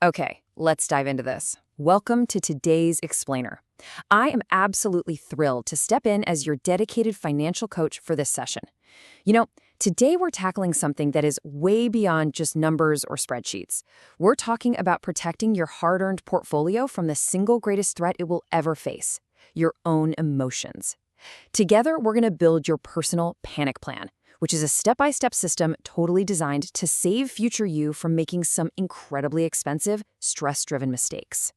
Okay, let's dive into this. Welcome to today's explainer. I am absolutely thrilled to step in as your dedicated financial coach for this session. Today we're tackling something that is way beyond just numbers or spreadsheets. We're talking about protecting your hard-earned portfolio from the single greatest threat it will ever face, your own emotions. Together, we're going to build your personal panic plan, which is a step-by-step system totally designed to save future you from making some incredibly expensive, stress-driven mistakes.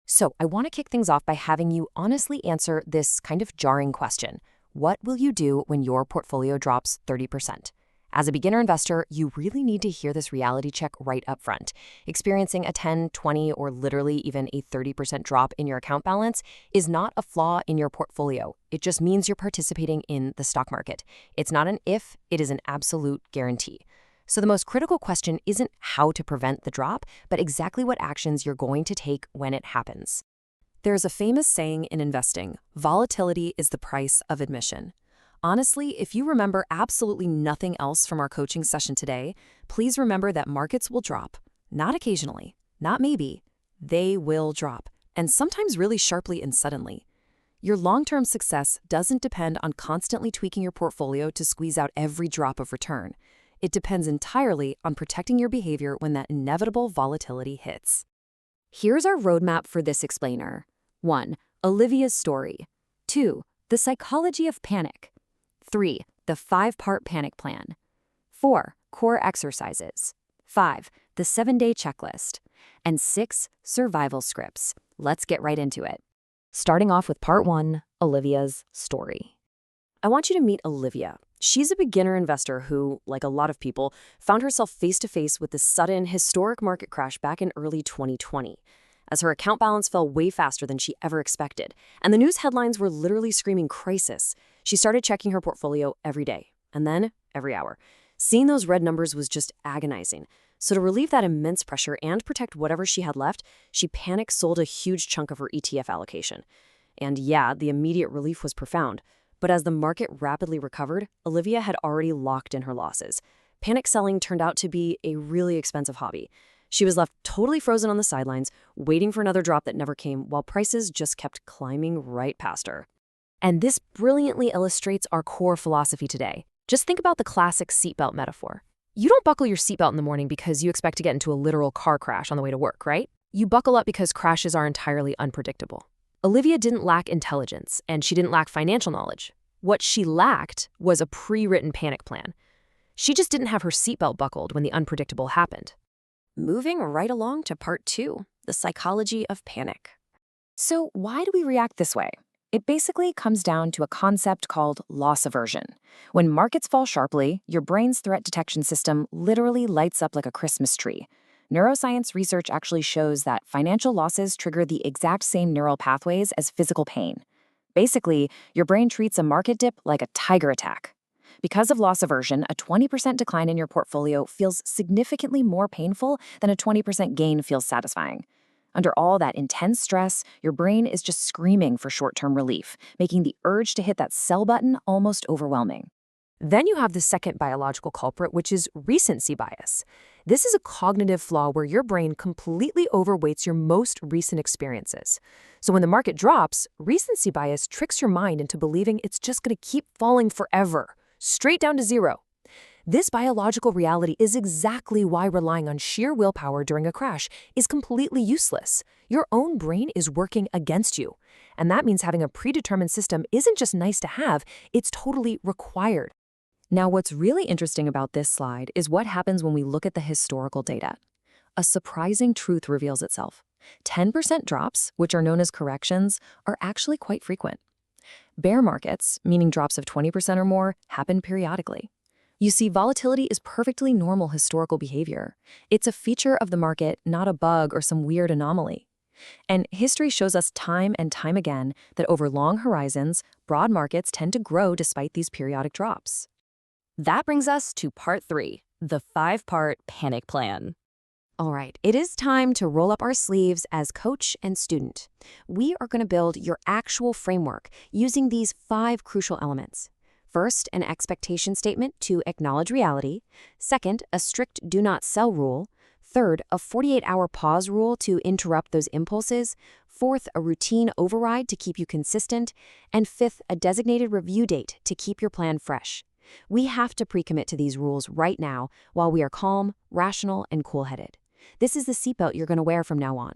So I want to kick things off by having you honestly answer this kind of jarring question. What will you do when your portfolio drops 30%? As a beginner investor, you really need to hear this reality check right up front. Experiencing a 10, 20, or literally even a 30% drop in your account balance is not a flaw in your portfolio. It just means you're participating in the stock market. It's not an if, it is an absolute guarantee. So the most critical question isn't how to prevent the drop, but exactly what actions you're going to take when it happens. There's a famous saying in investing, volatility is the price of admission. Honestly, if you remember absolutely nothing else from our coaching session today, please remember that markets will drop. Not occasionally, not maybe. They will drop, and sometimes really sharply and suddenly. Your long-term success doesn't depend on constantly tweaking your portfolio to squeeze out every drop of return. It depends entirely on protecting your behavior when that inevitable volatility hits. Here's our roadmap for this explainer. 1. Olivia's story. 2. The psychology of panic. 3. The 5-part panic plan. 4. Core exercises. 5. The 7-day checklist. And 6. Survival scripts. Let's get right into it. Starting off with part 1, Olivia's story. I want you to meet Olivia. She's a beginner investor who, like a lot of people, found herself face-to-face with the sudden, historic market crash back in early 2020, as her account balance fell way faster than she ever expected, and the news headlines were literally screaming crisis. She started checking her portfolio every day, and then every hour. Seeing those red numbers was just agonizing. So to relieve that immense pressure and protect whatever she had left, she panic sold a huge chunk of her ETF allocation. And yeah, the immediate relief was profound. But as the market rapidly recovered, Olivia had already locked in her losses. Panic selling turned out to be a really expensive hobby. She was left totally frozen on the sidelines, waiting for another drop that never came, while prices just kept climbing right past her. And this brilliantly illustrates our core philosophy today. Just think about the classic seatbelt metaphor. You don't buckle your seatbelt in the morning because you expect to get into a literal car crash on the way to work, right? You buckle up because crashes are entirely unpredictable. Olivia didn't lack intelligence, and she didn't lack financial knowledge. What she lacked was a pre-written panic plan. She just didn't have her seatbelt buckled when the unpredictable happened. Moving right along to part 2, the psychology of panic. So why do we react this way? It basically comes down to a concept called loss aversion. When markets fall sharply, your brain's threat detection system literally lights up like a Christmas tree. Neuroscience research actually shows that financial losses trigger the exact same neural pathways as physical pain. Basically, your brain treats a market dip like a tiger attack. Because of loss aversion, a 20% decline in your portfolio feels significantly more painful than a 20% gain feels satisfying. Under all that intense stress, your brain is just screaming for short-term relief, making the urge to hit that sell button almost overwhelming. Then you have the second biological culprit, which is recency bias. This is a cognitive flaw where your brain completely overweights your most recent experiences. So when the market drops, recency bias tricks your mind into believing it's just going to keep falling forever, straight down to zero. This biological reality is exactly why relying on sheer willpower during a crash is completely useless. Your own brain is working against you. And that means having a predetermined system isn't just nice to have, it's totally required. Now, what's really interesting about this slide is what happens when we look at the historical data. A surprising truth reveals itself. 10% drops, which are known as corrections, are actually quite frequent. Bear markets, meaning drops of 20% or more, happen periodically. You see, volatility is perfectly normal historical behavior. It's a feature of the market, not a bug or some weird anomaly. And history shows us time and time again that over long horizons, broad markets tend to grow despite these periodic drops. That brings us to part 3, the 5-part panic plan. All right, it is time to roll up our sleeves as coach and student. We are going to build your actual framework using these 5 crucial elements. First, an expectation statement to acknowledge reality. Second, a strict do not sell rule. Third, a 48-hour pause rule to interrupt those impulses. Fourth, a routine override to keep you consistent. And fifth, a designated review date to keep your plan fresh. We have to pre-commit to these rules right now while we are calm, rational, and cool-headed. This is the seatbelt you're going to wear from now on.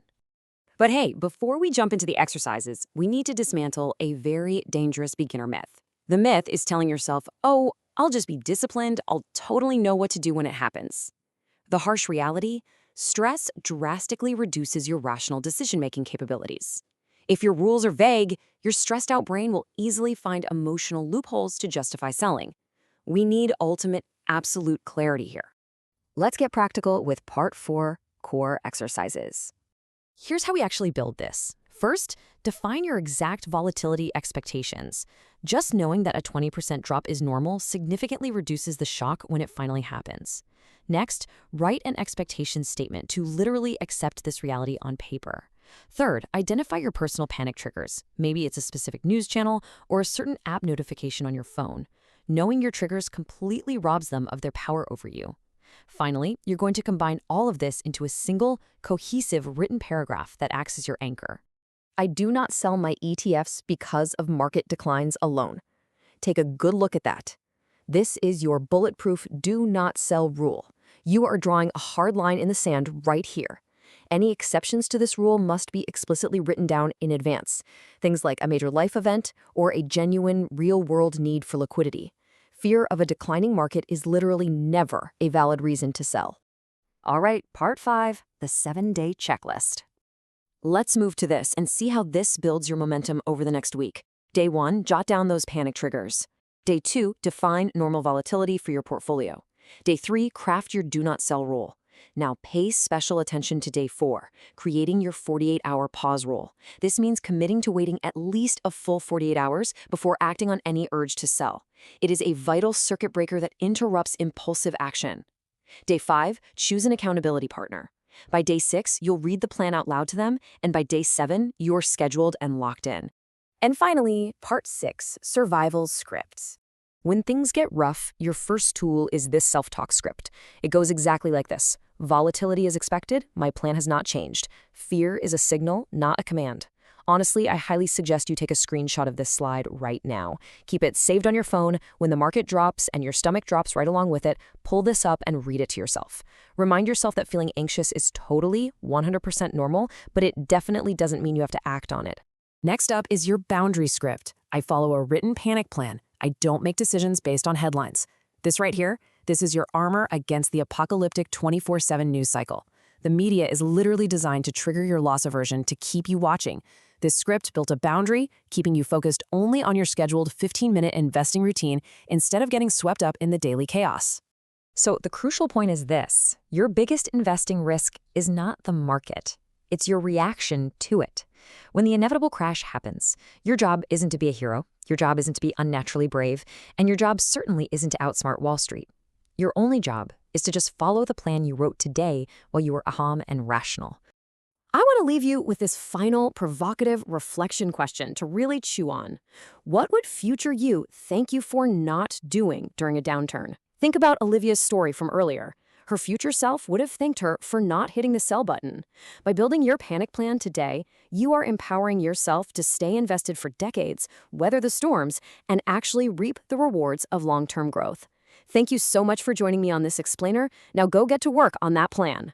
But hey, before we jump into the exercises, we need to dismantle a very dangerous beginner myth. The myth is telling yourself, oh, I'll just be disciplined, I'll totally know what to do when it happens. The harsh reality, stress drastically reduces your rational decision-making capabilities. If your rules are vague, your stressed-out brain will easily find emotional loopholes to justify selling. We need ultimate, absolute clarity here. Let's get practical with Part 4, Core Exercises. Here's how we actually build this. First, define your exact volatility expectations. Just knowing that a 20% drop is normal significantly reduces the shock when it finally happens. Next, write an expectation statement to literally accept this reality on paper. Third, identify your personal panic triggers. Maybe it's a specific news channel or a certain app notification on your phone. Knowing your triggers completely robs them of their power over you. Finally, you're going to combine all of this into a single, cohesive written paragraph that acts as your anchor. I do not sell my ETFs because of market declines alone. Take a good look at that. This is your bulletproof do not sell rule. You are drawing a hard line in the sand right here. Any exceptions to this rule must be explicitly written down in advance. Things like a major life event or a genuine real-world need for liquidity. Fear of a declining market is literally never a valid reason to sell. All right, Part 5, the 7-day checklist. Let's move to this and see how this builds your momentum over the next week. Day 1, jot down those panic triggers. Day 2, define normal volatility for your portfolio. Day 3, craft your do not sell rule. Now pay special attention to Day 4, creating your 48-hour pause rule. This means committing to waiting at least a full 48 hours before acting on any urge to sell. It is a vital circuit breaker that interrupts impulsive action. Day 5, choose an accountability partner. By Day 6, you'll read the plan out loud to them, and by Day 7, you're scheduled and locked in. And finally, Part 6, Survival Scripts. When things get rough, your first tool is this self-talk script. It goes exactly like this. Volatility is expected, my plan has not changed. Fear is a signal, not a command. Honestly, I highly suggest you take a screenshot of this slide right now. Keep it saved on your phone. When the market drops and your stomach drops right along with it, pull this up and read it to yourself. Remind yourself that feeling anxious is totally 100% normal, but it definitely doesn't mean you have to act on it. Next up is your boundary script. I follow a written panic plan. I don't make decisions based on headlines. This right here, this is your armor against the apocalyptic 24/7 news cycle. The media is literally designed to trigger your loss aversion to keep you watching. This script built a boundary, keeping you focused only on your scheduled 15-minute investing routine instead of getting swept up in the daily chaos. So the crucial point is this. Your biggest investing risk is not the market. It's your reaction to it. When the inevitable crash happens, your job isn't to be a hero, your job isn't to be unnaturally brave, and your job certainly isn't to outsmart Wall Street. Your only job is to just follow the plan you wrote today while you were calm and rational. I want to leave you with this final provocative reflection question to really chew on. What would future you thank you for not doing during a downturn? Think about Olivia's story from earlier. Her future self would have thanked her for not hitting the sell button. By building your panic plan today, you are empowering yourself to stay invested for decades, weather the storms, and actually reap the rewards of long-term growth. Thank you so much for joining me on this explainer. Now go get to work on that plan.